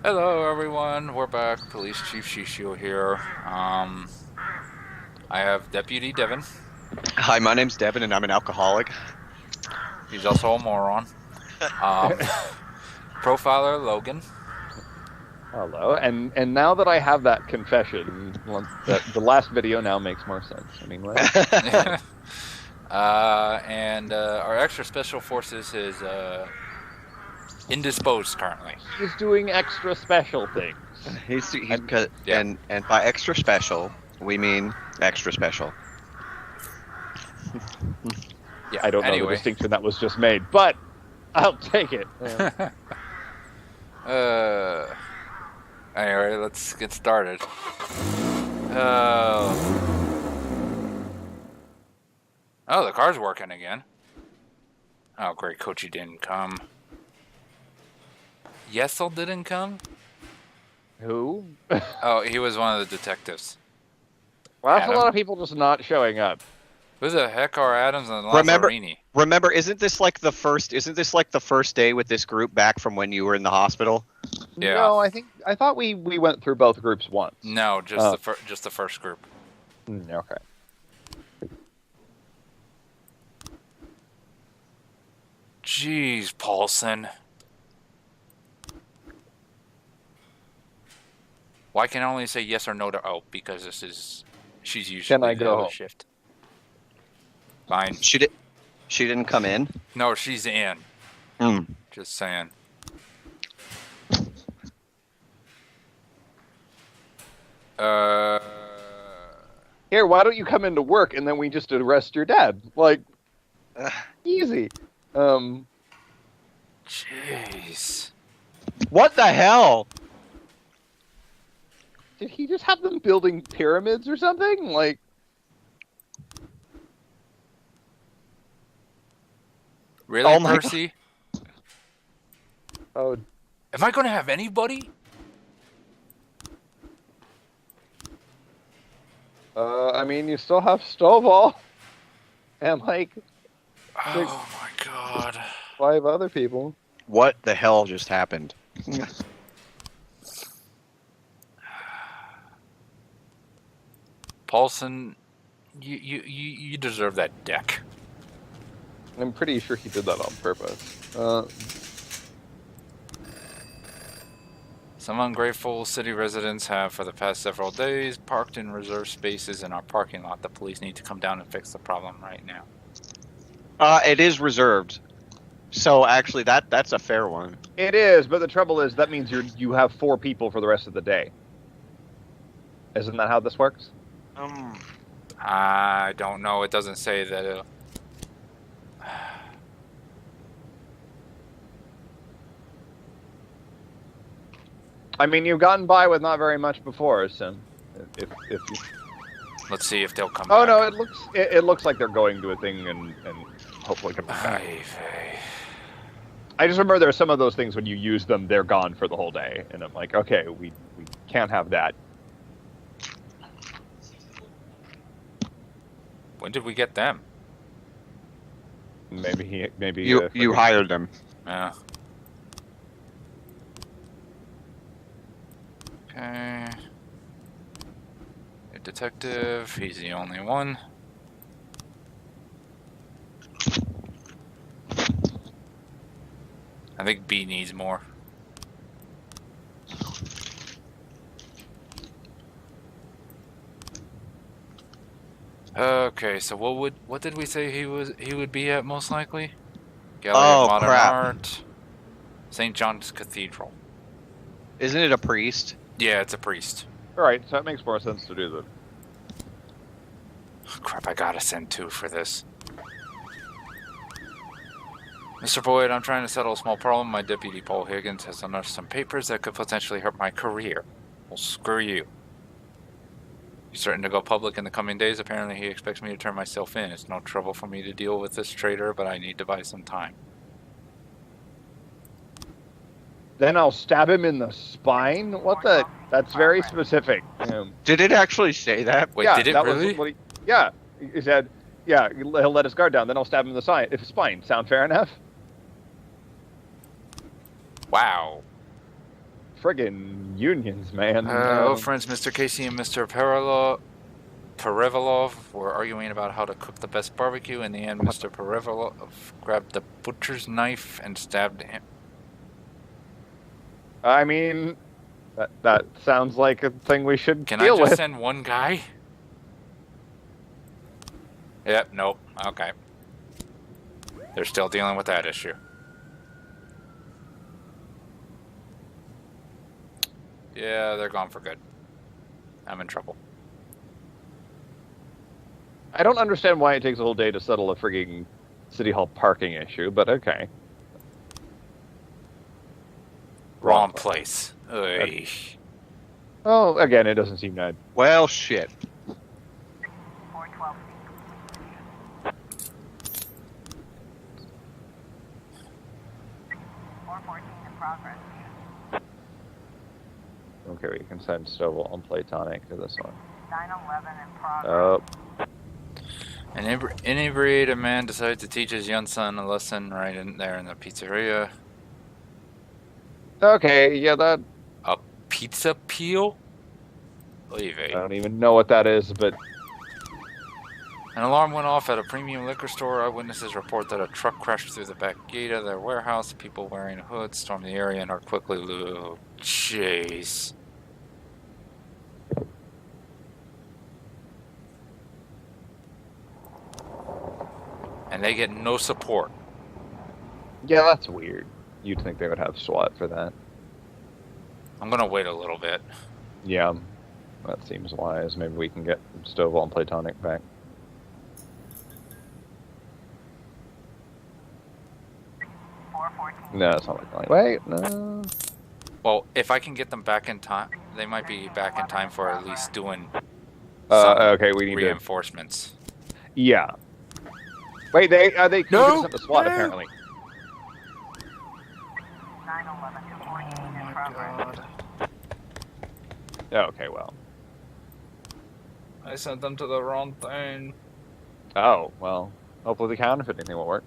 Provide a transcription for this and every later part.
Hello, everyone. We're back. Police Chief Shishio here. I have Deputy Devin. Hi, my name's Devin, and I'm an alcoholic. He's also a moron. Um, Profiler Logan. Hello, and now that I have that confession, the last video now makes more sense. Anyway, And our extra special forces is indisposed currently. he's doing extra special things. Yeah. And by extra special, we mean extra special. Yeah. I don't know the Anyway. distinction that was just made, but I'll take it. Anyway, let's get started. Oh, the car's working again. Oh, great. Kochi didn't come. Yesel didn't come? Who? Oh, he was one of the detectives. Well, that's Adam? a lot of people just not showing up. Who the heck are Adams and Remember- Lazzarini? Remember, isn't this like the first day with this group back from when you were in the hospital? Yeah. No, I thought we went through both groups once. No, just the first group. Okay. Jeez, Paulson. Why can I only say yes or no to because she's usually Can I the go other home? shift. Fine. She didn't come in. No, she's in. Hmm. Just saying. Here, why don't you come into work and then we just arrest your dad? Like, easy. Jeez. What the hell? Did he just have them building pyramids or something? Like, Really, Oh my Percy? oh, Am I going to have anybody? I mean, you still have Stovall and like Oh my god. 5 other people. What the hell just happened? Paulson, you deserve that deck. I'm pretty sure he did that on purpose. Some ungrateful city residents have, for the past several days, parked in reserved spaces in our parking lot. The police need to come down and fix the problem right now. It is reserved. So actually, that's a fair one. It is, but the trouble is that means you have 4 people for the rest of the day. Isn't that how this works? I don't know. It doesn't say that. I mean, you've gotten by with not very much before, so if you... Let's see if they'll come Oh back. no, it looks like they're going to a thing and hopefully coming back. Ay. I just remember there are some of those things when you use them, they're gone for the whole day, and I'm like, okay, we can't have that. When did we get them? Maybe You hired them. Yeah. Okay. A detective. He's the only one. I think B needs more. Okay, so what did we say he would be at most likely? Gallery Oh, of Modern crap. Art, St. John's Cathedral. Isn't it a priest? Yeah, it's a priest. All right, so that makes more sense to do that. Oh, crap, I gotta send 2 for this. Mr. Boyd, I'm trying to settle a small problem. My deputy, Paul Higgins, has unearthed some papers that could potentially hurt my career. Well, screw you. He's certain to go public in the coming days. Apparently, he expects me to turn myself in. It's no trouble for me to deal with this traitor, but I need to buy some time. Then I'll stab him in the spine? What the? That's very specific. Did it actually say that? Wait, yeah, did it that really? Was what he said, yeah, he'll let his guard down, then I'll stab him in the spine. Sound fair enough? Wow. friggin' unions, man. Old friends Mr. Casey and Mr. Perevalov were arguing about how to cook the best barbecue. In the end, Mr. Perevalov grabbed the butcher's knife and stabbed him. I mean, that sounds like a thing we should Can deal I just with. send one guy? Yep, nope. Okay. They're still dealing with that issue. Yeah, they're gone for good. I'm in trouble. I don't understand why it takes a whole day to settle a frigging City Hall parking issue, but okay. Wrong place. Oy. Well, again, it doesn't seem that. Well, shit. 412. in progress. Okay, we can send Stovall and Platonic to this one. 911 in progress. Oh, An inebriated man decided to teach his young son a lesson right in there in the pizzeria. okay, yeah, that. A pizza peel? I don't even know what that is, but An alarm went off at a premium liquor store. Eyewitnesses report that a truck crashed through the back gate of their warehouse. People wearing hoods stormed the area and are quickly oh, jeez. And they get no support. yeah, that's weird. You'd think they would have SWAT for that. I'm gonna wait a little bit. Yeah, that seems wise. Maybe we can get Stovall and Platonic back. No, it's not like wait, no. Well, if I can get them back in time, they might be back in time for at least doing some Okay, we need to. reinforcements. Yeah. Wait, they No! sent the SWAT No! apparently. 911 to 14 Oh in my progress. god. Okay, well. I sent them to the wrong thing. Oh, well. Hopefully the counterfeiting thing will work.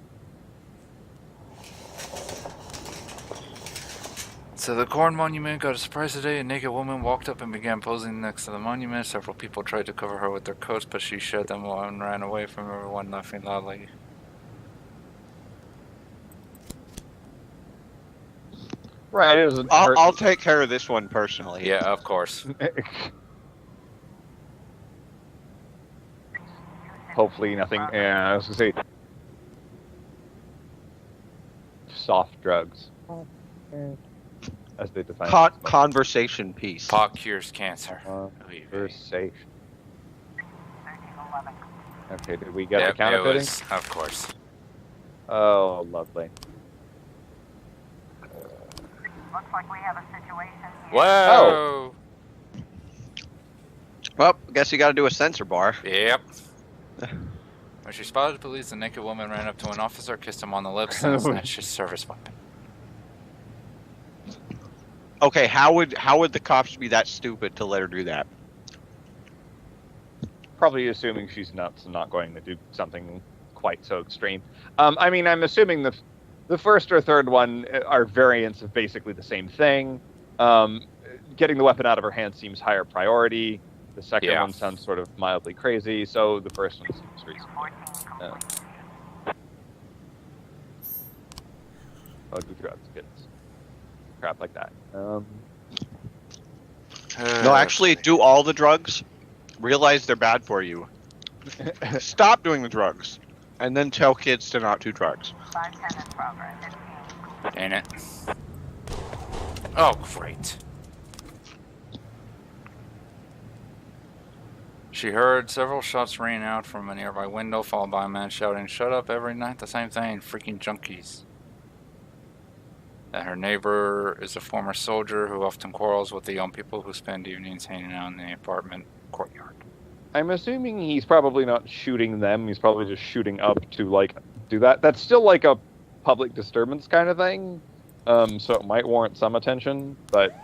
So the corn monument got a surprise today. A naked woman walked up and began posing next to the monument. Several people tried to cover her with their coats, but she shut them and ran away from everyone, laughing loudly. Right, it doesn't hurt. I'll take care of this one personally. Yeah, of course. Hopefully nothing. Yeah, I was gonna say soft drugs, as they define. Conversation piece. Pot cures cancer. Conversation. 1311. Okay, did we get Yep, the counterfeiting? it was, of course. Oh, lovely. Looks like we have a situation here. Whoa! Well, I guess you got to do a sensor bar. Yep. When she spotted police, the naked woman ran up to an officer, kissed him on the lips, and snatched his service weapon. Okay, how would the cops be that stupid to let her do that? Probably assuming she's nuts and not going to do something quite so extreme. I mean, I'm assuming the first or third one are variants of basically the same thing. Getting the weapon out of her hand seems higher priority. The second Yeah. one sounds sort of mildly crazy, so the first one seems reasonable. 14 complete. Oh, do drugs, kids. Crap like that. No, actually, do all the drugs. Realize they're bad for you. Stop doing the drugs, and then tell kids to not do drugs. 510 in progress. 15 Ain't it? Oh, great. She heard several shots ring out from a nearby window, followed by a man shouting, "Shut up every night, the same thing, freaking junkies." That her neighbor is a former soldier who often quarrels with the young people who spend evenings hanging out in the apartment courtyard. I'm assuming he's probably not shooting them. He's probably just shooting up to, like, do that. That's still, like, a public disturbance kind of thing. So it might warrant some attention, but...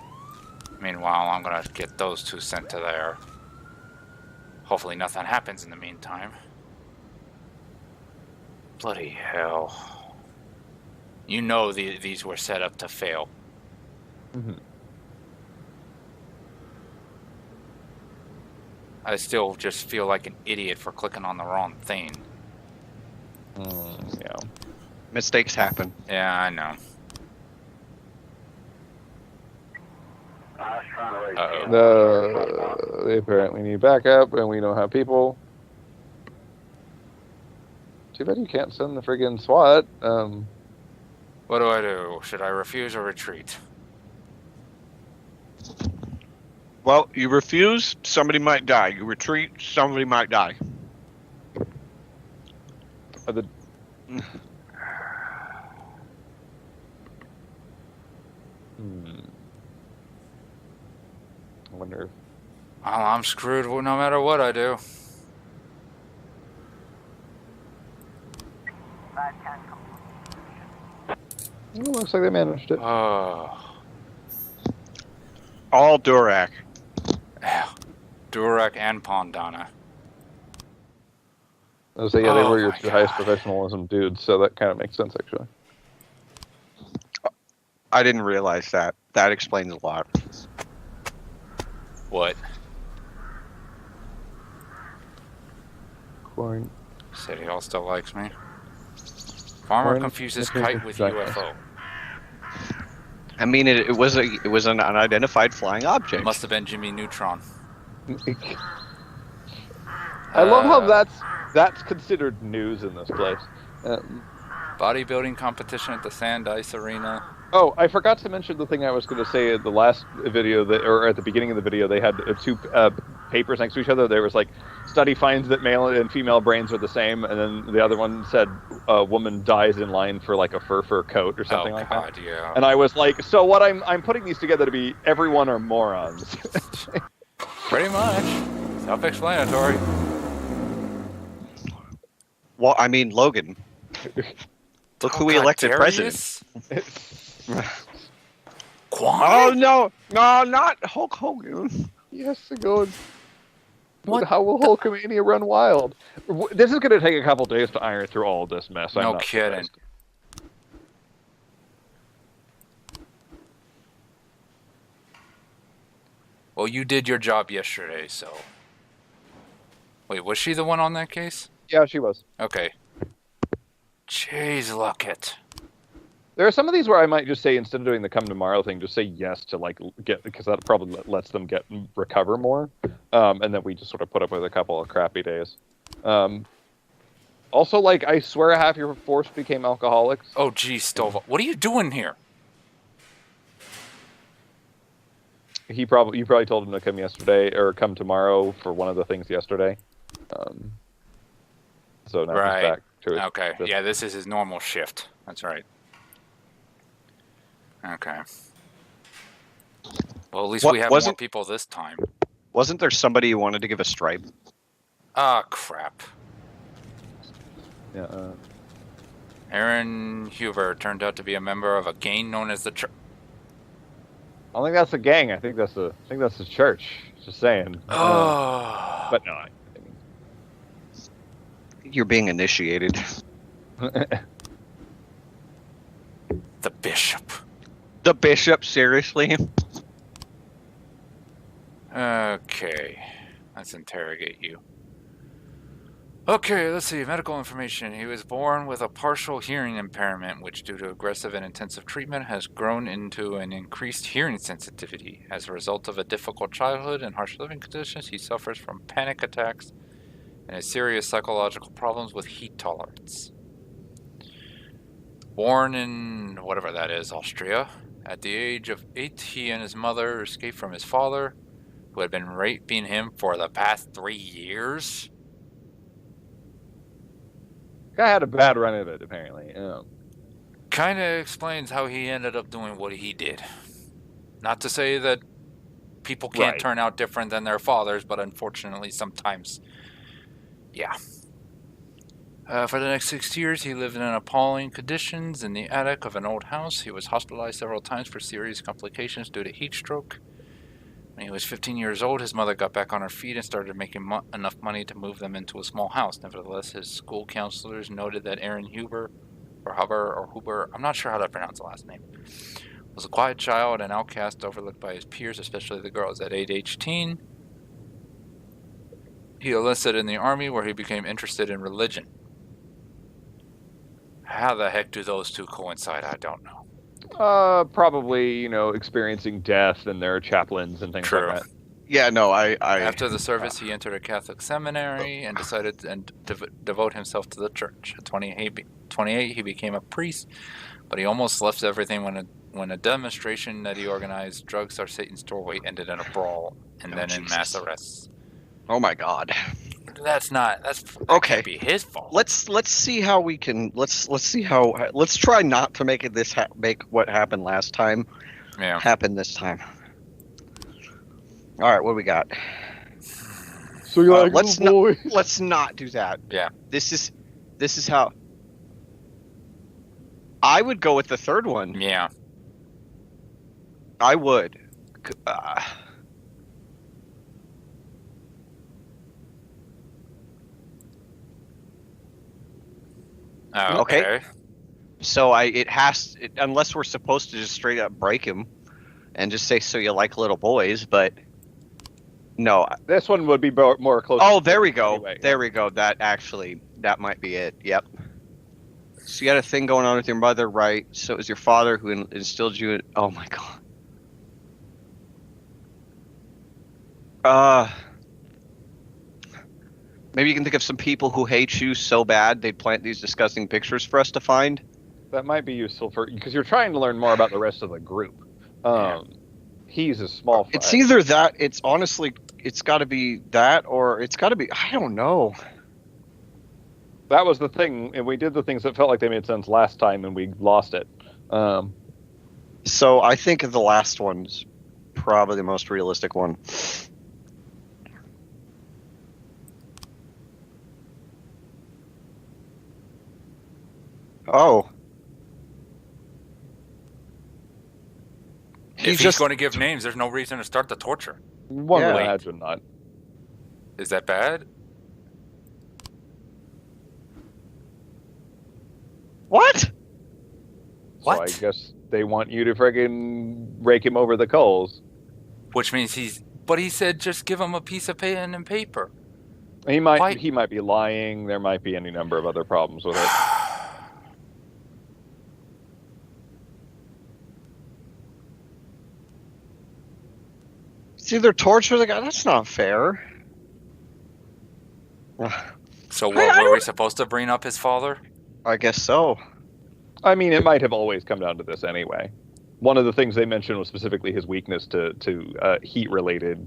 Meanwhile, I'm gonna get those two sent to there. Hopefully nothing happens in the meantime. Bloody hell. You know these were set up to fail. Mhm. I still just feel like an idiot for clicking on the wrong thing. Yeah. Mistakes happen. Yeah, I know. Uh-oh. They apparently need backup, and we don't have people. Too bad you can't send the friggin' SWAT. What do I do? Should I refuse or retreat? Well, you refuse, somebody might die. You retreat, somebody might die. Are the I wonder if Oh, I'm screwed no matter what I do. 510 complete. it looks like they managed it. Oh. All Durak. Durek and Pondana. I was saying, yeah, they Oh were your my two highest God. professionalism dudes, so that kind of makes sense, actually. I didn't realize that. That explains a lot. What? Corn. City Hall still likes me. Farmer Corn- confuses kite with UFO. I mean, it was an unidentified flying object. Must have been Jimmy Neutron. I love how Uh, that's considered news in this place. Bodybuilding competition at the Sand Ice Arena. Oh, I forgot to mention the thing I was going to say at the last video, or at the beginning of the video, they had two papers next to each other. There was like, study finds that male and female brains are the same, and then the other one said a woman dies in line for like a fur coat or something like God, that. yeah. And I was like, so what I'm putting these together to be everyone are morons. Pretty much. Self-explanatory. Well, I mean, Logan. Look who we elected president. Oh no, not Hulk Hogan. He has to go. What How will Hulkamania run wild? This is going to take a couple days to iron through all of this mess. I'm No not kidding. surprised. Well, you did your job yesterday, so. Wait, was she the one on that case? Yeah, she was. Okay. Jeez, look it. There are some of these where I might just say, instead of doing the come tomorrow thing, just say yes to like get, because that probably lets them recover more, and then we just sort of put up with a couple of crappy days. Also, like, I swear half your force became alcoholics. Oh, geez, Stova. What are you doing here? You probably told him to come yesterday or come tomorrow for one of the things yesterday. So now Right. he's back to it. Okay. Yeah, this is his normal shift. That's right. Okay. Well, at least we have more people this time. Wasn't there somebody you wanted to give a stripe? Ah, crap. Yeah. Aaron Huber turned out to be a member of a gang known as the Church. I don't think that's a gang. I think that's the church. Just saying. Oh. But no. You're being initiated. The bishop. The bishop, seriously? Okay. Let's interrogate you. Okay, let's see. Medical information. He was born with a partial hearing impairment, which, due to aggressive and intensive treatment, has grown into an increased hearing sensitivity. As a result of a difficult childhood and harsh living conditions, he suffers from panic attacks and has serious psychological problems with heat tolerance. Born in whatever that is, Austria. At the age of 8, he and his mother escaped from his father, who had been raping him for the past 3 years. Guy had a bad run of it, apparently. Yeah. Kind of explains how he ended up doing what he did. Not to say that people can't Right. turn out different than their fathers, but unfortunately sometimes, yeah. For the next 6 years, he lived in appalling conditions in the attic of an old house. He was hospitalized several times for serious complications due to heat stroke. When he was 15 years old, his mother got back on her feet and started making enough money to move them into a small house. Nevertheless, his school counselors noted that Aaron Huber, I'm not sure how to pronounce the last name, was a quiet child and outcast, overlooked by his peers, especially the girls. At age 18, He enlisted in the army where he became interested in religion. How the heck do those two coincide? I don't know. Probably, experiencing death and their chaplains and things True. like that. Yeah, no, I After the service, he entered a Catholic seminary and decided to devote himself to the church. At 28, he became a priest, but he almost left everything when a demonstration that he organized, "Drugs Are Satan's Doorway," ended in a brawl and then in mass arrests. Oh my God. That Okay. can't be his fault. Let's see how we can let's try not to make it make what happened last time Yeah. happen this time. All right, what do we got? So you like let's let's not do that. Yeah. This is how I would go with the third one. Yeah. I would. Oh, okay. So unless we're supposed to just straight up break him and just say, so you like little boys, but no. This one would be more close. Oh, there we go. Anyway. There we go. That might be it. Yep. So you had a thing going on with your mother, right? So it was your father who instilled you in, oh my God. Maybe you can think of some people who hate you so bad they'd plant these disgusting pictures for us to find. That might be useful because you're trying to learn more about the rest of the group. He's a small fry. It's either that. It's got to be that, or it's got to be. I don't know. That was the thing, and we did the things that felt like they made sense last time, and we lost it. So I think the last one's probably the most realistic one. Oh. If he's going to give names, there's no reason to start the torture. One Yeah. would imagine not. Is that bad? What? So What? I guess they want you to friggin' rake him over the coals. Which means but he said just give him a piece of pen and paper. He might Why- he might be lying. There might be any number of other problems with it. It's either torture the guy. That's not fair. So I what, were don't- we supposed to bring up his father? I guess so. I mean, it might have always come down to this anyway. One of the things they mentioned was specifically his weakness to heat-related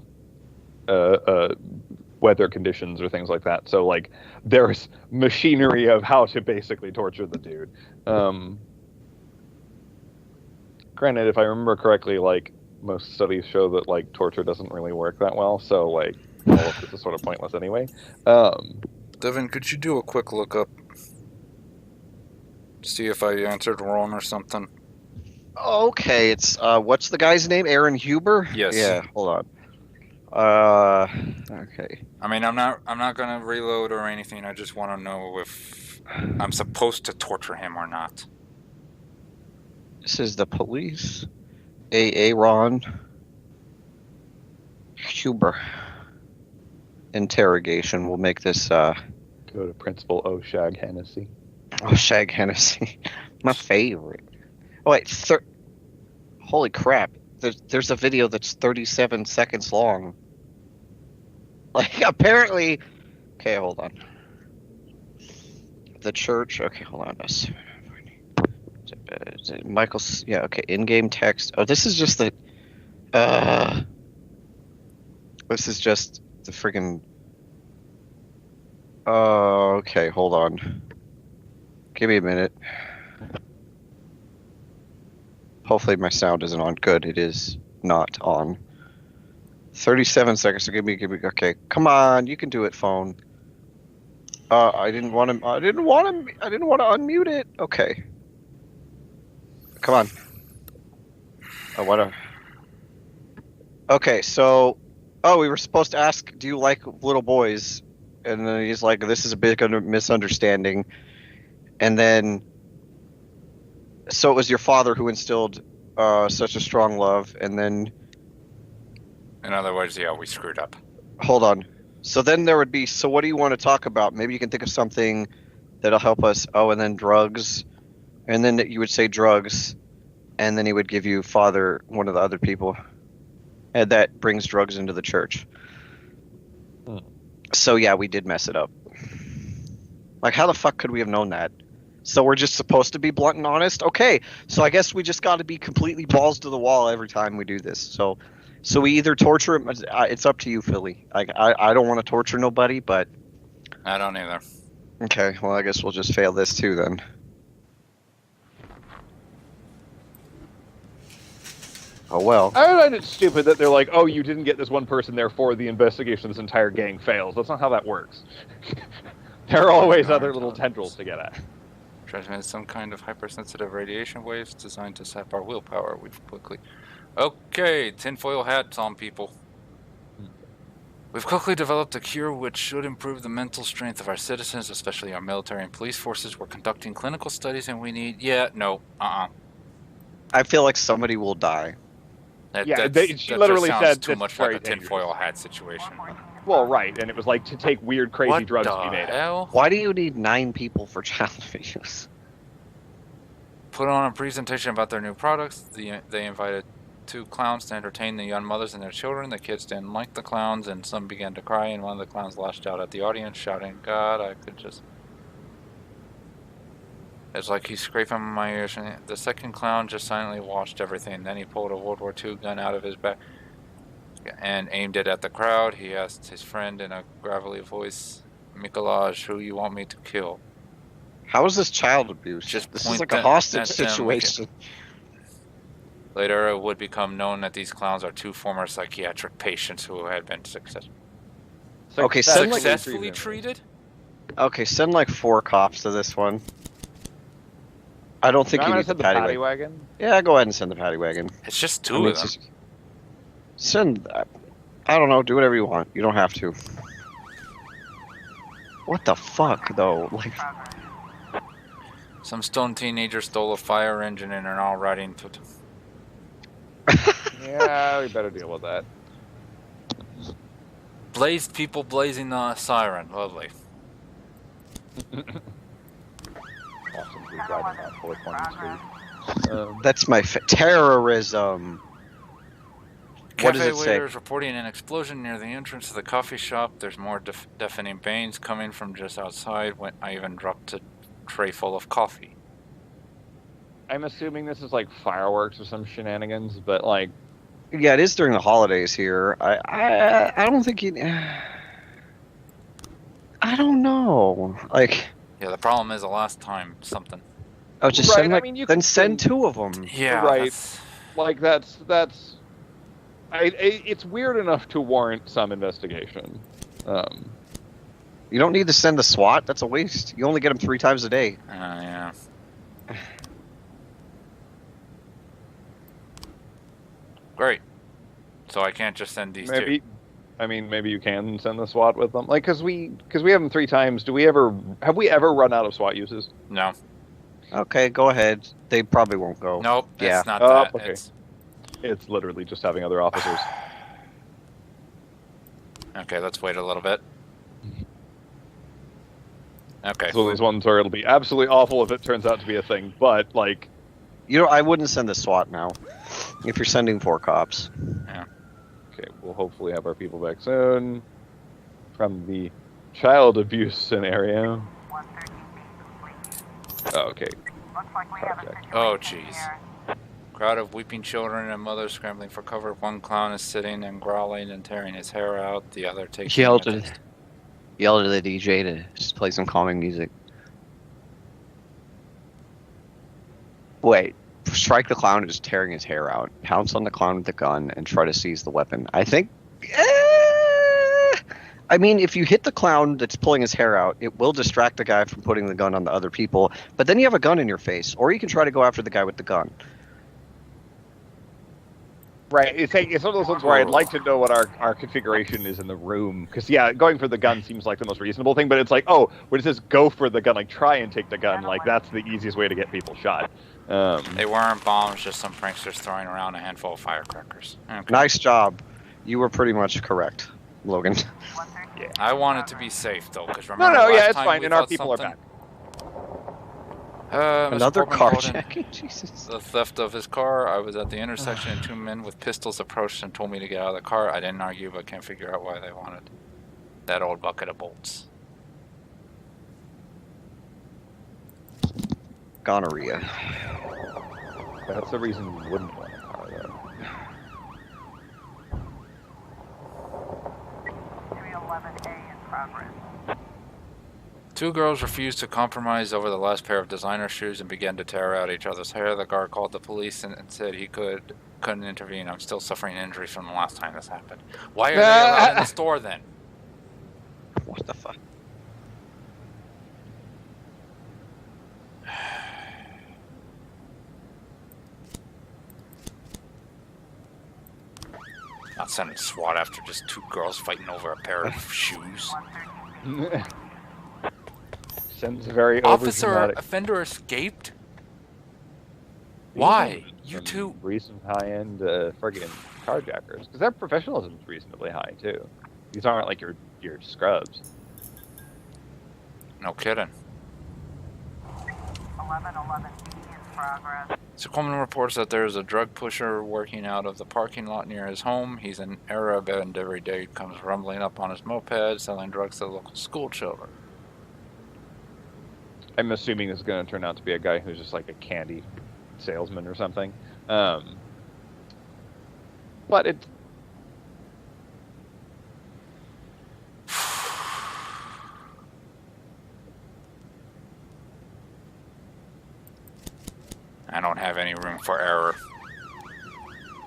weather conditions or things like that. So, like, there's machinery of how to basically torture the dude. Granted, if I remember correctly, like, most studies show that, like, torture doesn't really work that well. So, like, all of this is sort of pointless anyway. Devin, could you do a quick lookup? See if I answered wrong or something. Okay, it's what's the guy's name? Aaron Huber? Yes. Yeah, hold on. Okay. I mean, I'm not gonna reload or anything. I just want to know if I'm supposed to torture him or not. This is the police. Aaron Huber. Interrogation. We'll make this Go to Principal O. Shag Hennessy. oh, Shag Hennessy. My favorite. Oh wait, holy crap. There's a video that's 37 seconds long. Like, apparently... Okay, hold on. The church... Okay, hold on. Michael's... Yeah, okay. In-game text. Oh, this is just the... This is just the friggin... Oh, okay, hold on. Give me a minute. Hopefully my sound isn't on. Good, it is not on. 37 seconds. So give me. Okay, come on, you can do it, phone. I didn't want to unmute it. Okay. Come on. I want to. Okay, so, we were supposed to ask, do you like little boys? And then he's like, this is a big misunderstanding. And then, so it was your father who instilled such a strong love, and then... In other words, yeah, we screwed up. Hold on. So then there would be, so what do you want to talk about? Maybe you can think of something that'll help us. Oh, and then drugs. And then you would say drugs. And then he would give you father, one of the other people. And that brings drugs into the church. So yeah, we did mess it up. Like, how the fuck could we have known that? So we're just supposed to be blunt and honest? Okay, so I guess we just got to be completely balls to the wall every time we do this. So we either torture him. It's up to you, Philly. I don't want to torture nobody, but I don't either. okay. Well, I guess we'll just fail this too then. Oh well. I find it stupid that they're like, oh, you didn't get this one person, therefore the investigation of this entire gang fails. That's not how that works. There are always other little tendrils to get at. Transmit some kind of hypersensitive radiation waves designed to sap our willpower. We've quickly... Okay, tinfoil hats on, people. We've quickly developed a cure which should improve the mental strength of our citizens, especially our military and police forces. We're conducting clinical studies and we need... Yeah, no, I feel like somebody will die. Yeah, she that literally just sounds said too it's much like very a tinfoil hat situation. Well, right, and it was like to take weird, crazy What drugs the to be made. hell? Why do you need 9 people for child abuse? Put on a presentation about their new products. They invited 2 clowns to entertain the young mothers and their children. The kids didn't like the clowns, and some began to cry, and one of the clowns lashed out at the audience, shouting, God, I could just... It's like he's scraping my ears. And the second clown just silently watched everything. Then he pulled a World War II gun out of his back and aimed it at the crowd. He asked his friend in a gravelly voice, Mikolaj, who you want me to kill? How is this child abuse? Just this is point like a that hostage at them. situation. Later, it would become known that these clowns are 2 former psychiatric patients who had been Okay, send like successfully treated. Okay, send like 4 cops to this one. I don't think I'm you gonna need the send the paddy paddy wagon. wagon. Yeah, go ahead and send the paddy wagon. It's just 2 I mean, of them. just- Send that. I don't know. Do whatever you want. You don't have to. What the fuck, though? Like, Some stone teenager stole a fire engine and are now riding to... Yeah, we better deal with that. Blazed people blazing the siren. Lovely. Awesome, we're driving that 420 Street. that's my terrorism. What does Cafe it say? waiters reporting an explosion near the entrance to the coffee shop. There's more deafening bangs coming from just outside. When I even dropped a tray full of coffee. I'm assuming this is like fireworks or some shenanigans, but like, Yeah, it is during the holidays here. I don't think you. I don't know. Like, Yeah, the problem is the last time something. oh, just Right, send I like mean, you then can send send- 2 of them. Yeah, Right. that's- like that's. It's weird enough to warrant some investigation. You don't need to send the SWAT. That's a waste. You only get them 3 times a day. yeah. Great. So I can't just send these Maybe, 2. I mean, maybe you can send the SWAT with them, like because we have them 3 times. Have we ever run out of SWAT uses? No. Okay, go ahead. They probably won't go. Nope. Yeah. It's not Oh, that. okay. It's... It's literally just having other officers. Okay, let's wait a little bit. Okay. It's one of these ones where it'll be absolutely awful if it turns out to be a thing, but like, You know, I wouldn't send the SWAT now. If you're sending 4 cops. okay, we'll hopefully have our people back soon from the child abuse scenario. 113 complete. Oh, okay. Looks like we have a Project. situation Oh, jeez. here. Crowd of weeping children and mothers scrambling for cover. One clown is sitting and growling and tearing his hair out. The other takes Yelled at the DJ to just play some calming music. Wait, strike the clown who's tearing his hair out. Pounce on the clown with the gun and try to seize the weapon. I think. I mean, if you hit the clown that's pulling his hair out, it will distract the guy from putting the gun on the other people. But then you have a gun in your face, or you can try to go after the guy with the gun. Right, it's one of those ones where I'd like to know what our configuration is in the room, because yeah, going for the gun seems like the most reasonable thing, but it's like, oh, when it says go for the gun, like try and take the gun, like that's the easiest way to get people shot. They weren't bombs, just some pranksters throwing around a handful of firecrackers. Okay. Nice job. You were pretty much correct, Logan. 113 Yeah. I want it to be safe though, because No, remember no, last yeah, it's time fine, we and our thought people are something- back. Mr. Another Portman called in carjacking? Jesus. the theft of his car. I was at the intersection and 2 men with pistols approached and told me to get out of the car. I didn't argue, but can't figure out why they wanted that old bucket of bolts. Gonorrhea. That's the reason we wouldn't want a car, though. 311A in progress. 2 girls refused to compromise over the last pair of designer shoes and began to tear out each other's hair. The guard called the police and said he couldn't intervene. I'm still suffering injuries from the last time this happened. Why are they allowed in the store then? What the fuck? Not sending SWAT after just 2 girls fighting over a pair of shoes. 113. Sounds very Officer, overdramatic. offender escaped? Why? You Some two. Recent high-end friggin' carjackers. Because their professionalism is reasonably high, too. These aren't like your scrubs. No kidding. 1111B in progress. So Coleman reports that there is a drug pusher working out of the parking lot near his home. He's an Arab and every day comes rumbling up on his moped, selling drugs to local school children. I'm assuming this is going to turn out to be a guy who's just like a candy salesman or something. But it. I don't have any room for error.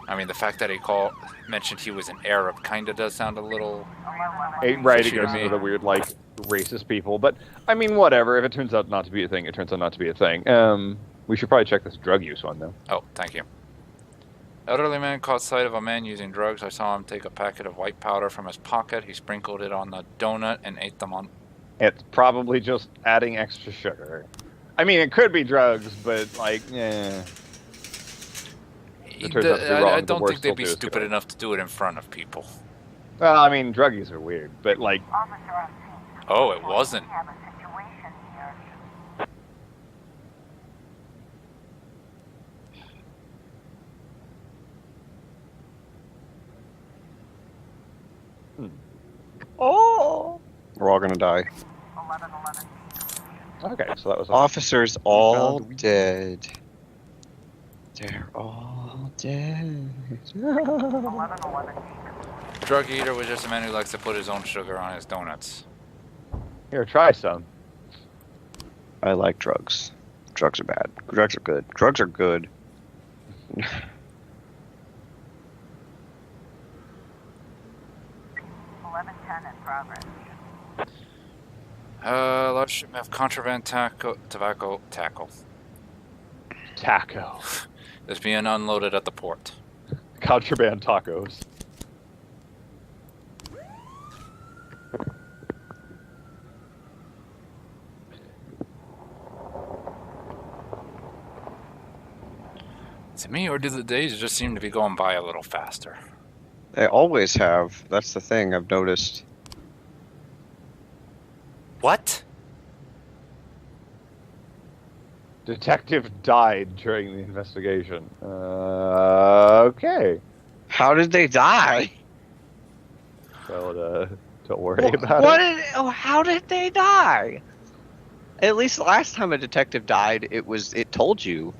I mean, the fact that he mentioned he was an Arab kind of does sound a little... Right, it Fishy to goes me. into the weird, like, racist people. But, I mean, whatever. If it turns out not to be a thing, it turns out not to be a thing. We should probably check this drug use one, though. Oh, thank you. Elderly man caught sight of a man using drugs. I saw him take a packet of white powder from his pocket. He sprinkled it on the donut and ate them on... It's probably just adding extra sugar. I mean, it could be drugs, but, like, eh. It turns out to be wrong, I the don't worst think they'd be will do is stupid go. enough to do it in front of people. Well, I mean, druggies are weird, but, like, Officer on scene. Oh, it wasn't. We have a situation here. Oh! We're all gonna die. 1111B. okay, so that was... Officers all found- dead. They're all dead. 1111B. Drug eater was just a man who likes to put his own sugar on his donuts. Here, try some. I like drugs. Drugs are bad. Drugs are good. Drugs are good. 1110 in progress. Large shipment of contraband tobacco tackle Taco. is being unloaded at the port. Contraband tacos. Is it me, or do the days just seem to be going by a little faster? They always have. That's the thing I've noticed. What? Detective died during the investigation. Okay. How did they die? Well, don't worry about What it. did, how did they die? At least last time a detective died, it told you.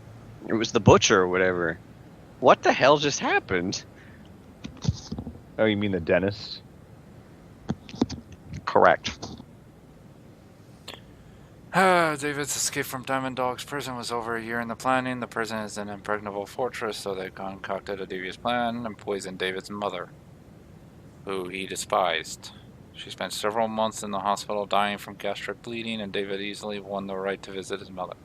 It was the butcher or whatever. What the hell just happened? Oh, you mean the dentist? Correct. David's escape from Diamond Dog's prison was over a year in the planning. The prison is an impregnable fortress, so they concocted a devious plan and poisoned David's mother, who he despised. She spent several months in the hospital dying from gastric bleeding, and David easily won the right to visit his mother.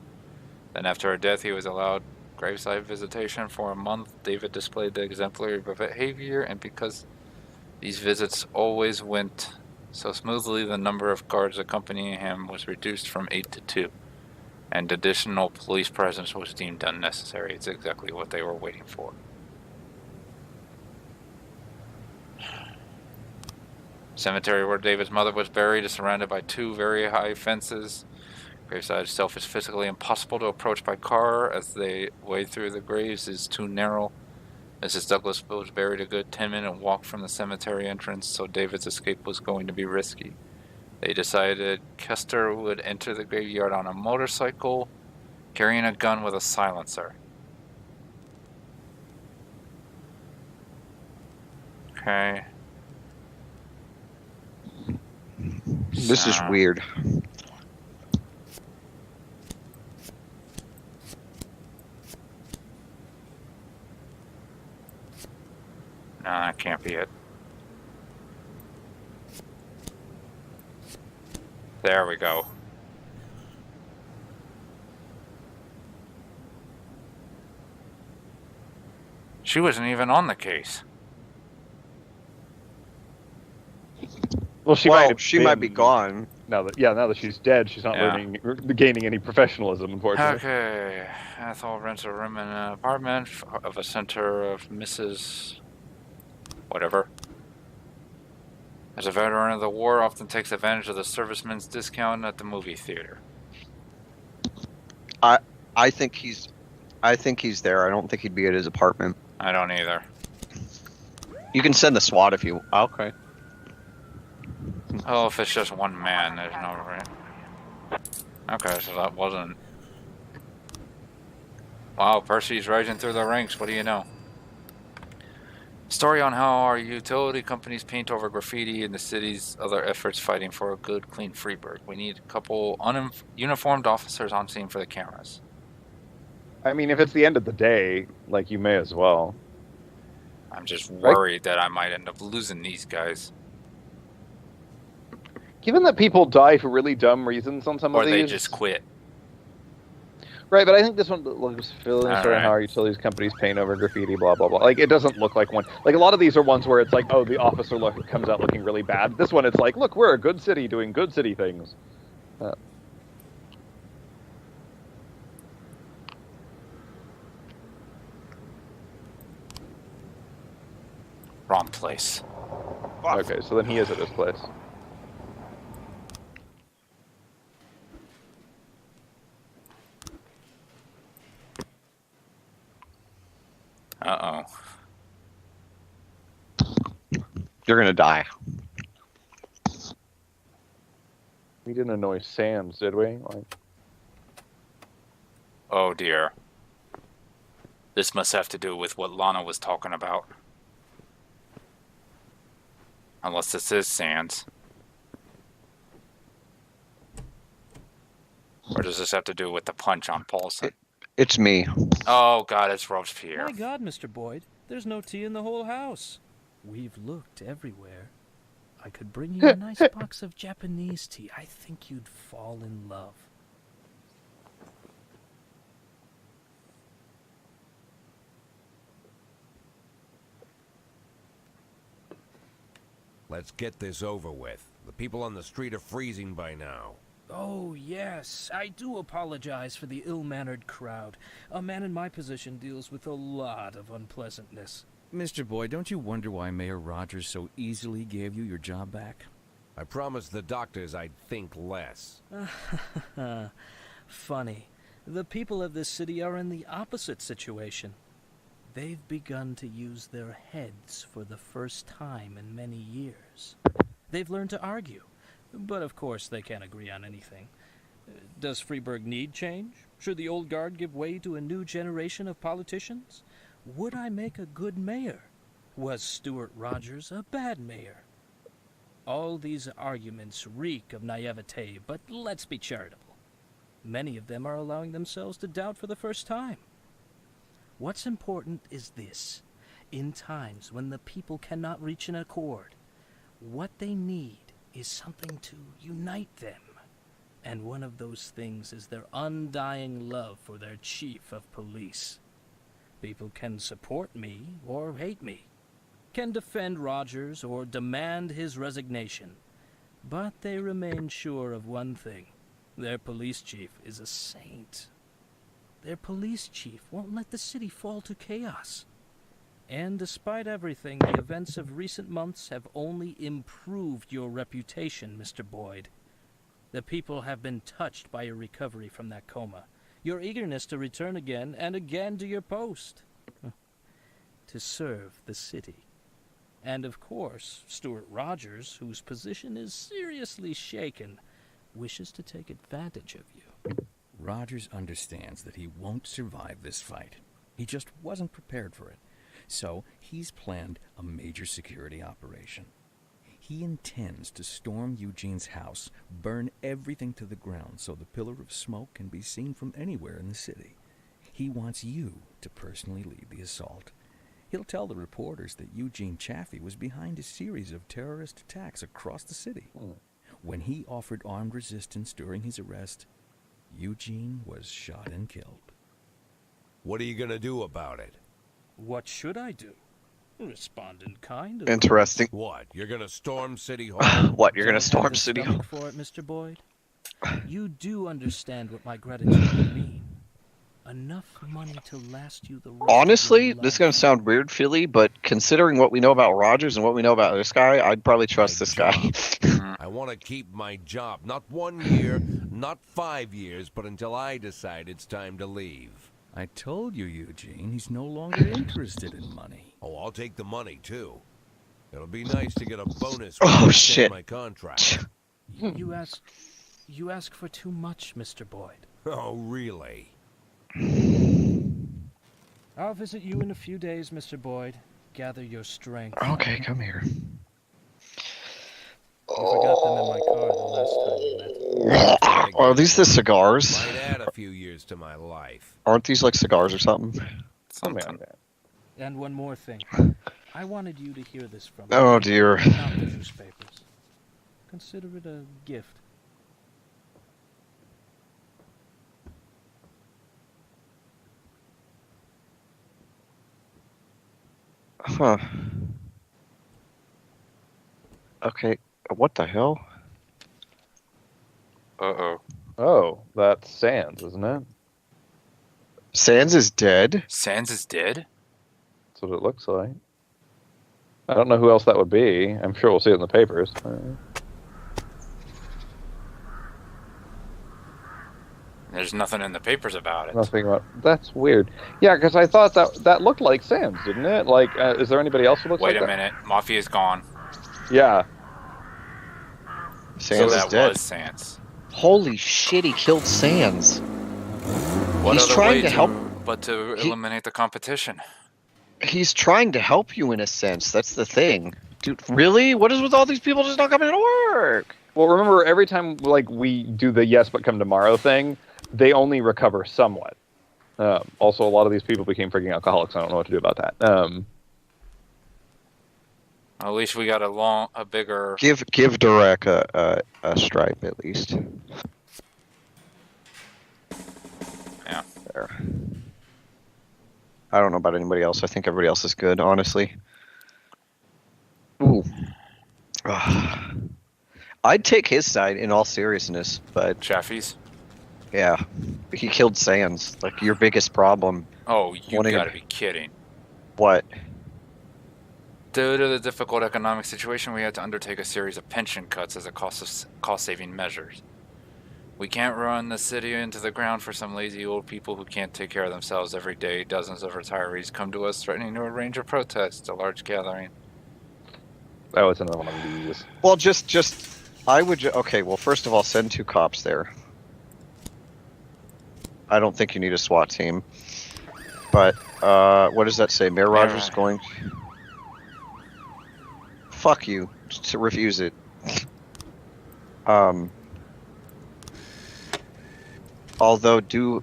Then after her death, he was allowed graveside visitation for a month. David displayed the exemplary behavior, and because these visits always went so smoothly, the number of guards accompanying him was reduced from 8 to 2, and additional police presence was deemed unnecessary. It's exactly what they were waiting for. Cemetery where David's mother was buried is surrounded by 2 very high fences. Graveside itself is physically impossible to approach by car, as the way through the graves is too narrow. Mrs. Douglas was buried a good 10-minute walk from the cemetery entrance, so David's escape was going to be risky. They decided Kester would enter the graveyard on a motorcycle, carrying a gun with a silencer. Okay. This is So- weird. No, that can't be it. There we go. She wasn't even on the case. Well, she Well, might have she might be been- gone. Now that she's dead, she's not Yeah. learning, gaining any professionalism, unfortunately. Okay. Ethel rents a room in an apartment of a center of Mrs. Whatever. As a veteran of the war, often takes advantage of the serviceman's discount at the movie theater. I think he's there. I don't think he'd be at his apartment. I don't either. You can send the SWAT if you. Okay. Oh, if it's just one man, there's no right. Okay, so that wasn't. Wow, Percy's rising through the ranks. What do you know? Story on how our utility companies paint over graffiti and the city's other efforts fighting for a good, clean Freeburg. We need a couple uniformed officers on scene for the cameras. I mean, if it's the end of the day, like, you may as well. I'm just worried that I might end up losing these guys. Given that people die for really dumb reasons on some Or of these, they just quit. right? But I think this one looks filling All sort of right. how our utilities companies paint over graffiti, blah blah blah. Like, it doesn't look like one. Like, a lot of these are ones where it's like, oh, the officer comes out looking really bad. This one, it's like, look, we're a good city doing good city things. Wrong place. Okay, so then he is at this place. Uh-oh. You're gonna die. We didn't annoy Sam's, did we? Like, Oh dear. This must have to do with what Lana was talking about. Unless this is Sans. Or does this have to do with the punch on Paulson? It's me. Oh god, it's Robespierre. My God, Mr. Boyd, there's no tea in the whole house. We've looked everywhere. I could bring you a nice box of Japanese tea. I think you'd fall in love. Let's get this over with. The people on the street are freezing by now. Oh, yes. I do apologize for the ill-mannered crowd. A man in my position deals with a lot of unpleasantness. Mr. Boyd, don't you wonder why Mayor Rogers so easily gave you your job back? I promised the doctors I'd think less. Funny. The people of this city are in the opposite situation. They've begun to use their heads for the first time in many years. They've learned to argue, but of course they can't agree on anything. Does Freeburg need change? Should the old guard give way to a new generation of politicians? Would I make a good mayor? Was Stuart Rogers a bad mayor? All these arguments reek of naivete, but let's be charitable. Many of them are allowing themselves to doubt for the first time. What's important is this. In times when the people cannot reach an accord, what they need is something to unite them. And one of those things is their undying love for their chief of police. People can support me or hate me, can defend Rogers or demand his resignation, but they remain sure of one thing. Their police chief is a saint. Their police chief won't let the city fall to chaos. And despite everything, the events of recent months have only improved your reputation, Mr. Boyd. The people have been touched by your recovery from that coma, your eagerness to return again and again to your post, to serve the city. And of course, Stuart Rogers, whose position is seriously shaken, wishes to take advantage of you. Rogers understands that he won't survive this fight. He just wasn't prepared for it. So he's planned a major security operation. He intends to storm Eugene's house, burn everything to the ground so the pillar of smoke can be seen from anywhere in the city. He wants you to personally lead the assault. He'll tell the reporters that Eugene Chaffee was behind a series of terrorist attacks across the city. When he offered armed resistance during his arrest, Eugene was shot and killed. What are you gonna do about it? What should I do? Respond in kind. Interesting. What? You're gonna storm City Hall? What, you're gonna Don't storm have the City Hall? stomach for it, Mr. Boyd? You do understand what my gratitude would mean. Enough money to last you the rest Honestly, of your this is life. gonna sound weird, Philly, but considering what we know about Rogers and what we know about this guy, I'd probably trust this guy. I want to keep my job. Not 1 year, not 5 years, but until I decide it's time to leave. I told you, Eugene, he's no longer interested in money. Oh, I'll take the money, too. It'll be nice to get a bonus Oh, when I extend shit. my contract. You ask for too much, Mr. Boyd. Oh, really? I'll visit you in a few days, Mr. Boyd. Gather your strength. Okay, come here. You forgot them in my car the last time we met. Are these the cigars? Might add a few years to my life. Aren't these like cigars or something? Something like that. And one more thing. I wanted you to hear this from me. Oh dear. Not the newspapers. Consider it a gift. Huh. Okay, what the hell? Uh-oh. Oh, that's Sands, isn't it? Sands is dead? Sands is dead? That's what it looks like. I don't know who else that would be. I'm sure we'll see it in the papers. There's nothing in the papers about it. Nothing about. That's weird. Yeah, because I thought that looked like Sands, didn't it? Like, is there anybody else who looks Wait like a that? minute. Mafia's gone. Yeah. Sands so is that dead. was Sands. Holy shit, he killed Sands. What He's other trying way to help. but to eliminate the competition? He's trying to help you in a sense. That's the thing. Dude, really? What is with all these people just not coming to work? Well, remember, every time like we do the yes but come tomorrow thing, they only recover somewhat. Also, a lot of these people became freaking alcoholics. I don't know what to do about that. At least we got a bigger. Give Durek a stripe at least. Yeah. There. I don't know about anybody else. I think everybody else is good, honestly. Ooh. I'd take his side in all seriousness, but Chaffee's. yeah, he killed Sands. Like your biggest problem. Oh, you Wanting- gotta be kidding. What? Due to the difficult economic situation, we had to undertake a series of pension cuts as a cost-saving measures. We can't run the city into the ground for some lazy old people who can't take care of themselves every day. Dozens of retirees come to us threatening to arrange a protest, a large gathering. That was another one of these. Well, I would. Okay, well, first of all, send 2 cops there. I don't think you need a SWAT team. But what does that say? Mayor Rogers is going. Fuck you. To refuse it. Although do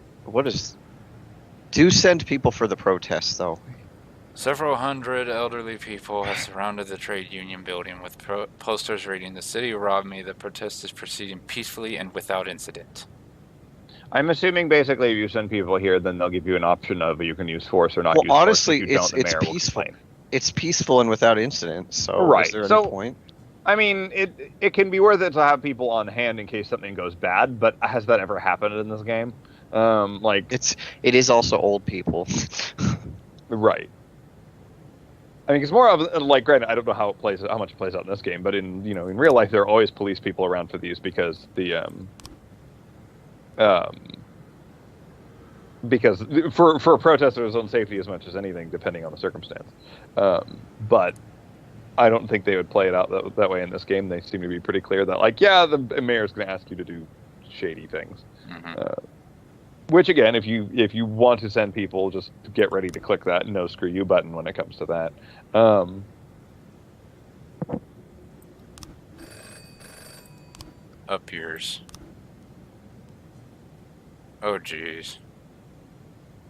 send people for the protests though. Several hundred elderly people have surrounded the trade union building with posters reading, "The city robbed me. The protest is proceeding peacefully and without incident." I'm assuming basically if you send people here, then they'll give you an option of you can use force or not Well, use force. honestly, If you don't, it's the mayor will peaceful. complain. It's peaceful and without incident. So Right, is there so- any point? I mean, it can be worth it to have people on hand in case something goes bad, but has that ever happened in this game? It is also old people. Right. I mean, it's more of like, granted, I don't know how much it plays out in this game, but in in real life, there are always police people around for these because because for protesters' own safety as much as anything, depending on the circumstance. But I don't think they would play it out that way in this game. They seem to be pretty clear that, like, yeah, the mayor's going to ask you to do shady things. Which, again, if you want to send people, just get ready to click that no screw you button when it comes to that. Up yours. Oh, jeez.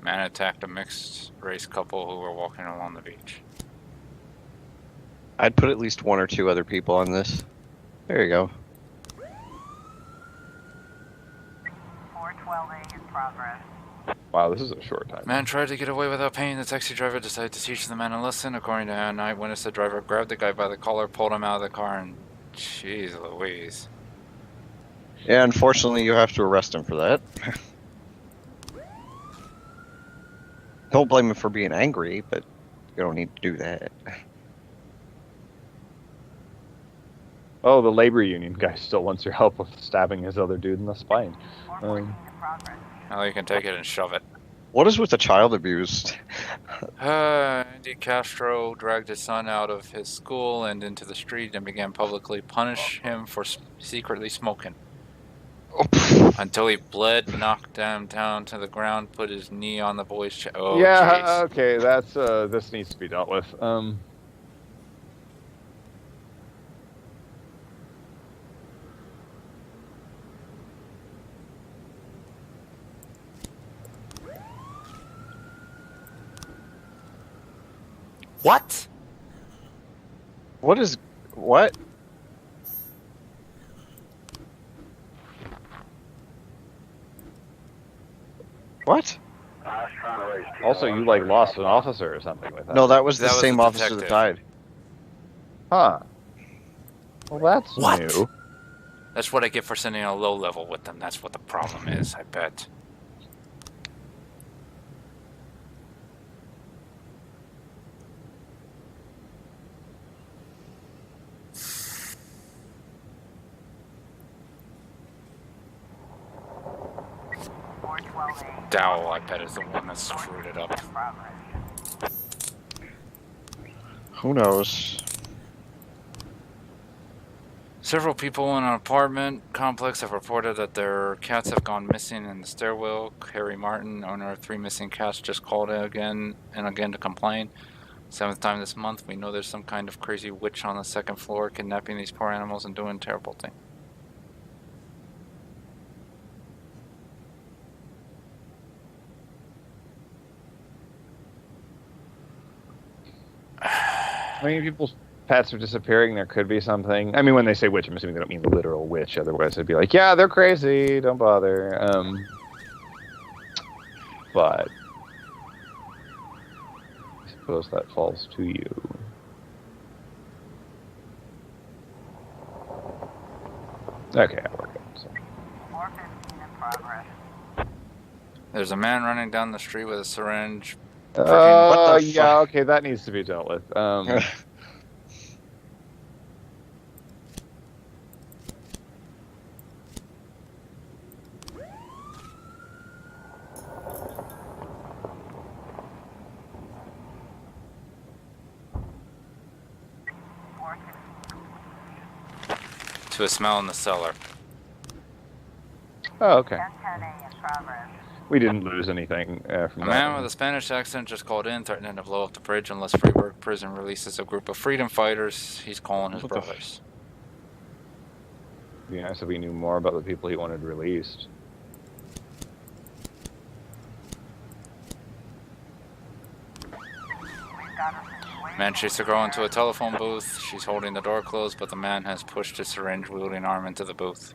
Man attacked a mixed race couple who were walking along the beach. I'd put at least 1 or 2 other people on this. There you go. 412A in progress. Wow, this is a short time. Man tried to get away without paying. The taxi driver decided to teach the man a lesson. According to an eyewitness, the driver grabbed the guy by the collar, pulled him out of the car, and jeez Louise. Yeah, unfortunately, you have to arrest him for that. Don't blame him for being angry, but you don't need to do that. Oh, the labor union guy still wants your help with stabbing his other dude in the spine. 414 in progress. Now you can take it and shove it. What is with the child abuse? Andy Castro dragged his son out of his school and into the street and began publicly punish him for secretly smoking. Until he bled, knocked him down to the ground, put his knee on the boy's chest. Oh, yeah, jeez. okay, that's this needs to be dealt with. What? What is... What? What? Also, you like lost an officer or something with that. No, that was the That was same the officer that detective. died. Huh. Well, that's What? new. That's what I get for sending a low level with them. That's what the problem is, I bet. Dowell, I bet, is the one that screwed it up. Who knows? Several people in an apartment complex have reported that their cats have gone missing in the stairwell. Harry Martin, owner of 3 missing cats, just called in again and again to complain. 7th time this month. We know there's some kind of crazy witch on the 2nd floor kidnapping these poor animals and doing terrible things. I mean, people's pets are disappearing. There could be something. I mean, when they say witch, I'm assuming they don't mean literal witch. Otherwise, they'd be like, yeah, they're crazy. Don't bother. But I suppose that falls to you. Okay, I'll work it. So. 415 in progress. There's a man running down the street with a syringe. what the Yeah, fuck? okay, that needs to be dealt with. To a smell in the cellar. Oh, okay. 1010A in progress. We didn't lose anything from A that. man with a Spanish accent just called in, threatening to blow up the bridge unless Freiburg Prison releases a group of freedom fighters he's calling his What the brothers. It'd be nice if we knew more about the people he wanted released. We've got a situation. Man chased a girl into a telephone booth. She's holding the door closed, but the man has pushed his syringe-wielding arm into the booth.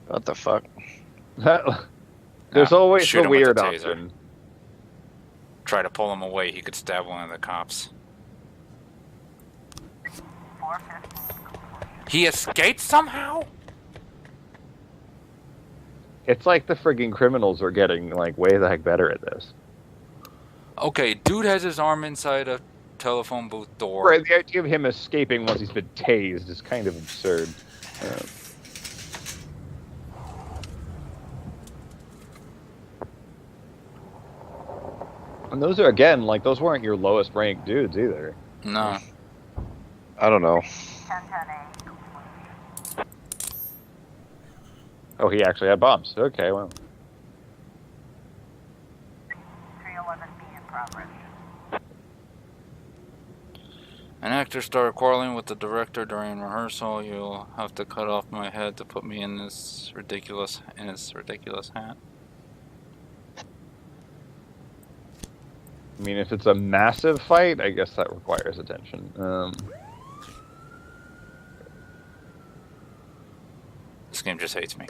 What the fuck? There's Now, always shoot the him with weird the taser. option. Try to pull him away, he could stab one of the cops. 415. He escaped somehow? It's like the frigging criminals are getting like way the heck better at this. Okay, dude has his arm inside a telephone booth door. Right, the idea of him escaping once he's been tased is kind of absurd. And those are, again, like, those weren't your lowest ranked dudes either. No. I don't know. 1010A complete. Oh, he actually had bombs. Okay, well. 311B in progress. An actor started quarreling with the director during rehearsal. You'll have to cut off my head to put me in this ridiculous hat. I mean, if it's a massive fight, I guess that requires attention. This game just hates me.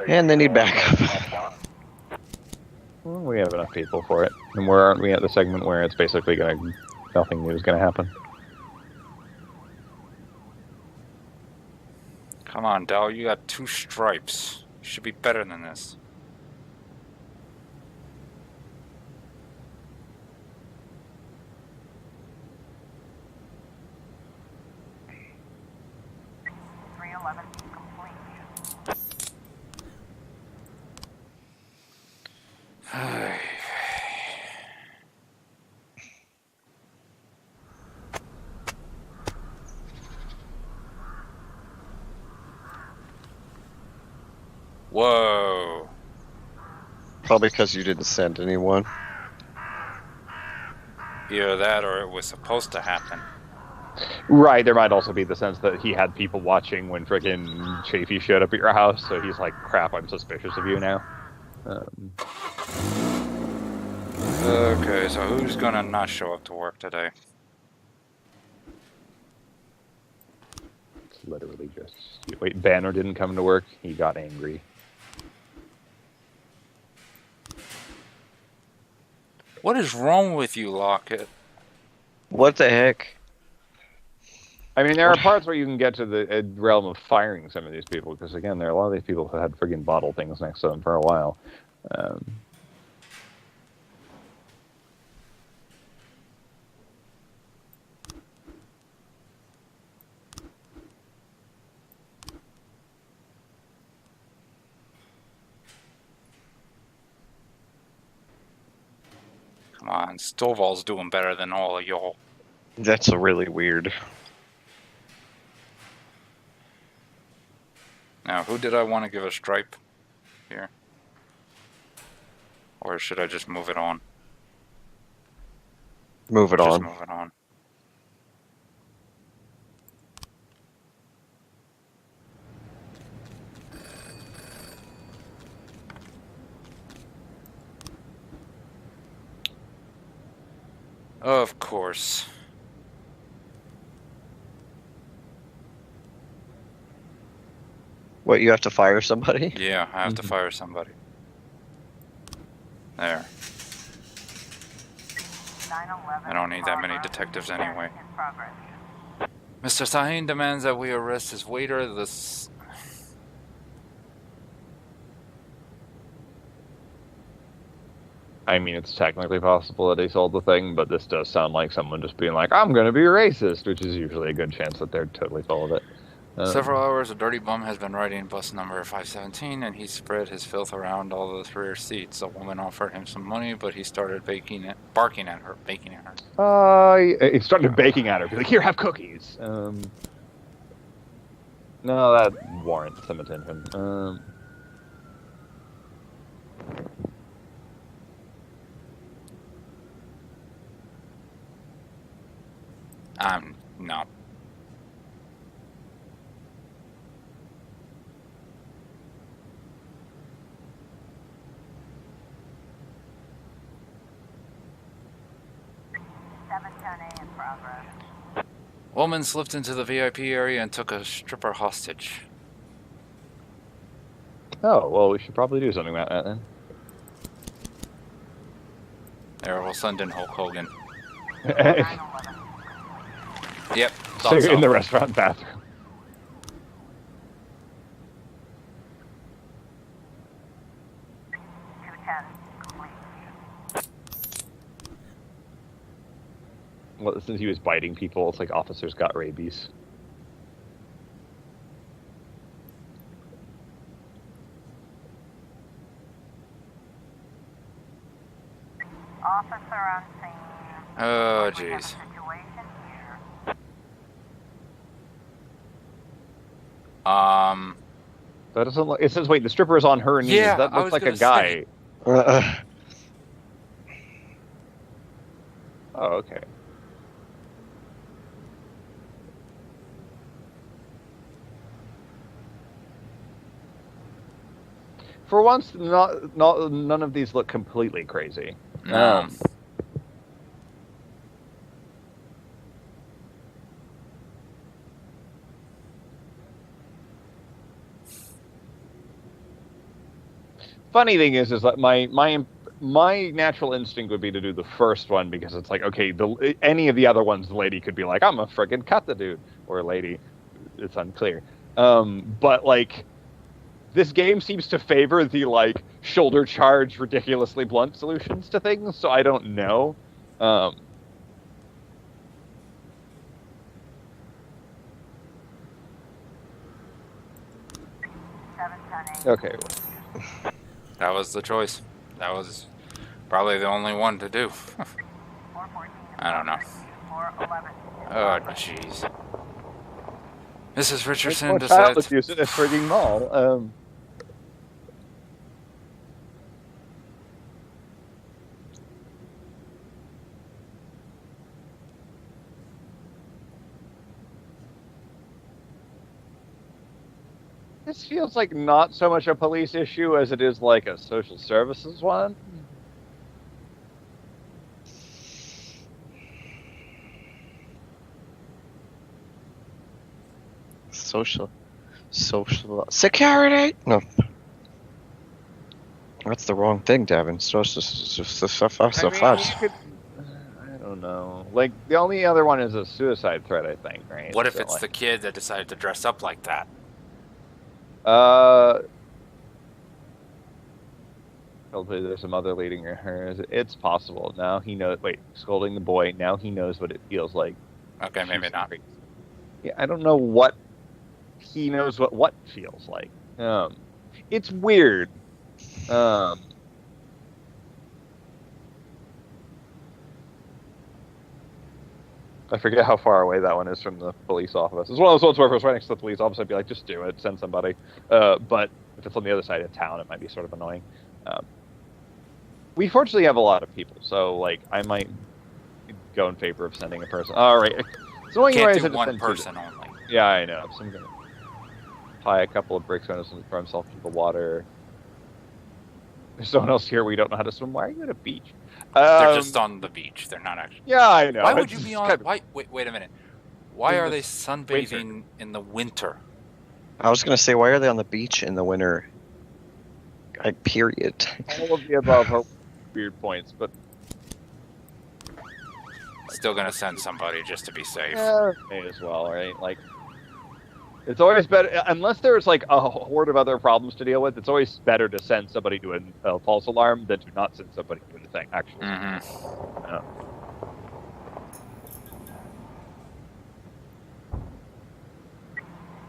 And they need backup. Well, we have enough people for it. And where aren't we at the segment where it's basically gonna, nothing new is gonna happen? Come on, Dal, you got 2 stripes. You should be better than this. Whoa. Probably because you didn't send anyone. Either that or it was supposed to happen. Right, there might also be the sense that he had people watching when frickin' Chafee showed up at your house, so he's like, crap, I'm suspicious of you now. Okay, so who's gonna not show up to work today? It's literally just... Wait, Banner didn't come to work? He got angry. What is wrong with you, Lockett? What the heck? I mean, there are parts where you can get to the realm of firing some of these people, because again, there are a lot of these people who had friggin' bottle things next to them for a while. Come on, Stovall's doing better than all of y'all. That's really weird. Now, who did I want to give a stripe here? Or should I just move it on? Move it Just on. move it on. Of course. What, you have to fire somebody? Yeah, I have to fire somebody. There. 911 I don't need that many Barbara. detectives anyway. In progress. Mr. Sahin demands that we arrest his waiter. This. I mean, it's technically possible that he sold the thing, but this does sound like someone just being like, I'm gonna be racist, which is usually a good chance that they're totally full of it. Several hours, a dirty bum has been riding bus number 517, and he spread his filth around all the rear seats. A woman offered him some money, but he started baking at her. He started baking at her. Be like, here, have cookies. No, that warrants some attention. No. A in progress. Woman slipped into the VIP area and took a stripper hostage. Oh, well, we should probably do something about that then. There, we'll send in Hulk Hogan. 911. Yep. So Thought you're so. in the restaurant bathroom. Complete. Well, since he was biting people, it's like officers got rabies. Officer on scene. Oh, We have a jeez. situation here. That doesn't look. It says, wait, the stripper is on her knees. Yeah, That I looks was like a gonna guy. say. Oh, okay. For once, none of these look completely crazy. No. Funny thing is that my natural instinct would be to do the first one because it's like, okay, any of the other ones, the lady could be like, I'm a friggin' cut the dude, or a lady, it's unclear. But like, this game seems to favor the like shoulder charge, ridiculously blunt solutions to things, so I don't know. 710A. Okay, That was the choice. That was probably the only one to do. 414. I don't know. 411. Oh, jeez. Mrs. Richardson more decides. child abuse at a frigging mall. This feels like not so much a police issue as it is like a social services one. Social security. No, that's the wrong thing, Devin. I don't know. Like, the only other one is a suicide threat, I think, right? What if So, it's like, the kid that decided to dress up like that? Hopefully there's some other leading her. It's possible. Now he knows. Wait, scolding the boy. Now he knows what it feels like. Okay, maybe She's not. crazy. Yeah, I don't know what he knows what feels like. It's weird. I forget how far away that one is from the police office. It's one of those ones where if it was right next to the police office, I'd be like, just do it, send somebody. But if it's on the other side of town, it might be sort of annoying. We fortunately have a lot of people, so like I might go in favor of sending a person. All right, it's annoying Can't ways do to one send two. person only. Yeah, I know. So I'm gonna tie a couple of bricks around him for himself in the water. There's someone else here we don't know how to swim. Why are you at a beach? They're just on the beach. They're not actually. Yeah, I know. Why would It's you be just on? kind of- Why? Wait a minute. Why In are the they sunbathing in the winter? I was gonna say, why are they on the beach in the winter? Period. All of the above are weird points, but Still gonna send somebody just to be safe. may as well, right? Like, it's always better unless there's like a horde of other problems to deal with. It's always better to send somebody to a false alarm than to not send somebody to anything. Actually, Mm-hmm.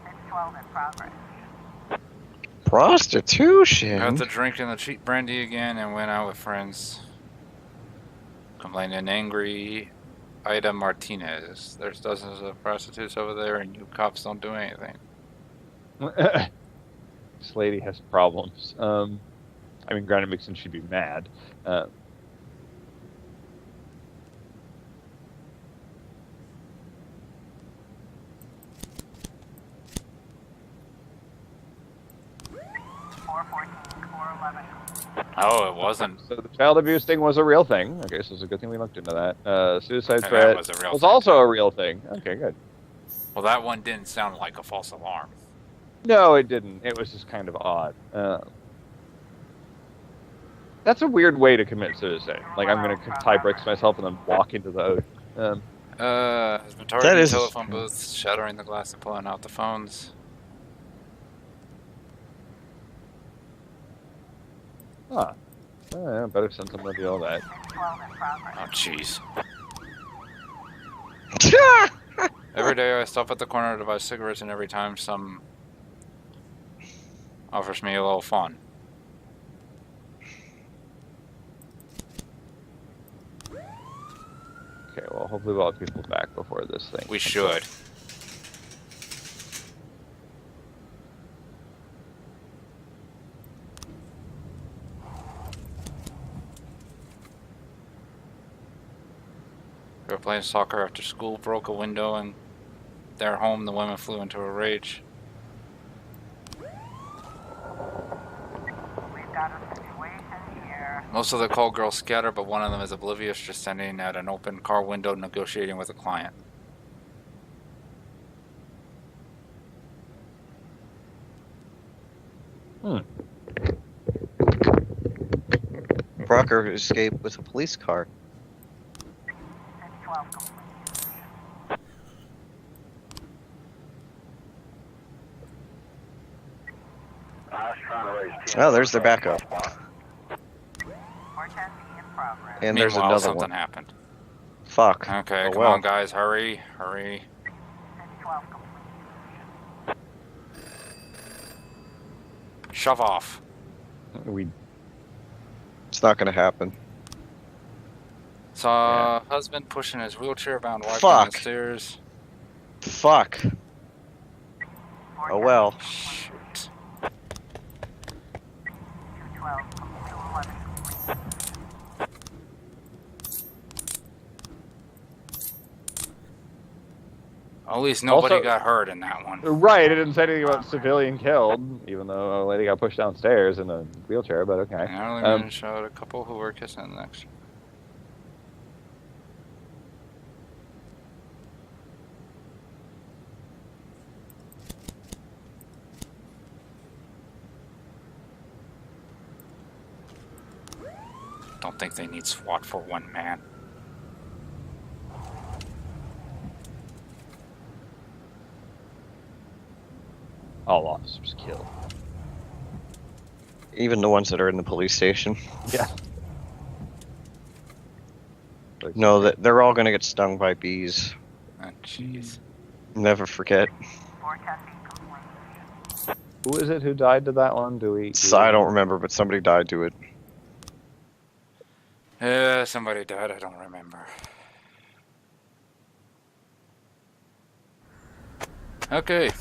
612 in progress. Prostitution. Got the drinking the cheap brandy again and went out with friends. Complaining angry Ida Martinez. There's dozens of prostitutes over there and you cops don't do anything. this lady has problems. I mean, granted, makes sense she'd be mad. Oh, it wasn't. So the child abuse thing was a real thing. Okay, so it's a good thing we looked into that. Suicide that threat was a real was thing, also too. a real thing. Okay, good. Well, that one didn't sound like a false alarm. No, it didn't. It was just kind of odd. That's a weird way to commit suicide. Like, I'm going to tie bricks myself and then walk into the ocean. Has been That targeting is- telephone booths, shattering the glass and pulling out the phones. Huh. Yeah, better send somebody to do all that. 12 in progress. Oh, jeez. Every day I stop at the corner to buy cigarettes, and every time some offers me a little fun. Okay, well, hopefully we'll have people back before this thing. We should. They were playing soccer after school, broke a window in their home. The women flew into a rage. We've got a situation here. Most of the call girls scatter, but one of them is oblivious, just standing at an open car window negotiating with a client. Brocker escaped with a police car. 612 complete. Oh, there's their backup. 410 in progress. And there's Meanwhile, another something one. happened. Fuck. Okay, Oh, come well. on, guys, hurry, hurry. 612 complete. Shove off. We It's not gonna happen. Saw husband pushing his wheelchair-bound wife Fuck. down the stairs. Fuck. Oh well. Shoot. 212 complete. 211 complete. At least nobody Also- got hurt in that one. Right, it didn't say anything about civilian killed, even though a lady got pushed downstairs in a wheelchair, but okay. I only Um, showed a couple who were kissing next. Don't think they need SWAT for one man. All officers killed. Even the ones that are in the police station. Yeah. No, they're all gonna get stung by bees. Oh, jeez. Never forget. 410 complete. Who is it who died to that one? Do we? So I don't remember, but somebody died to it. Yeah, somebody died. I don't remember. Okay,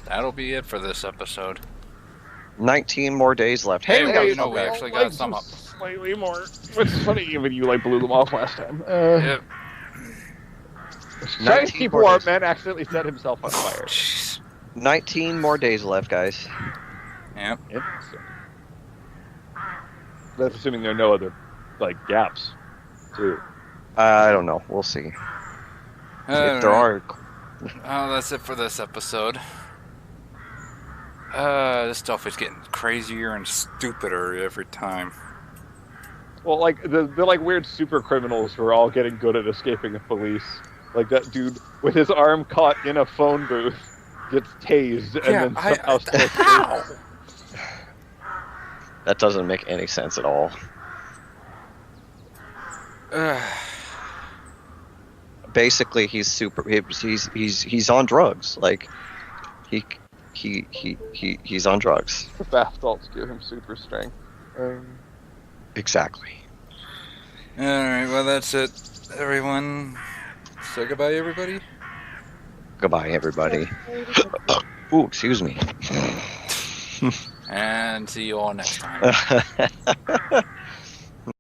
that'll be it for this episode. 19 more days left. Hey, we well, got no, we actually got some up. Slightly more. It's funny, even you blew them off last time. Yep. Trying to 19 keep more warm, days. man accidentally set himself on fire. Jeez. 19 more days left, guys. Yep. Interesting. That's assuming there are no other, gaps, too. I don't know. We'll see. If there are, Oh, that's it for this episode. This stuff is getting crazier and stupider every time. Well, the weird super criminals who are all getting good at escaping the police. Like that dude with his arm caught in a phone booth gets tased and then somehow still how? that doesn't make any sense at all. Basically, he's super. He's on drugs. Like he's on drugs. The bath salts give him super strength. Exactly. Alright, well that's it, everyone. Say goodbye, everybody. Goodbye, everybody. Ooh, excuse me. And see you all next time.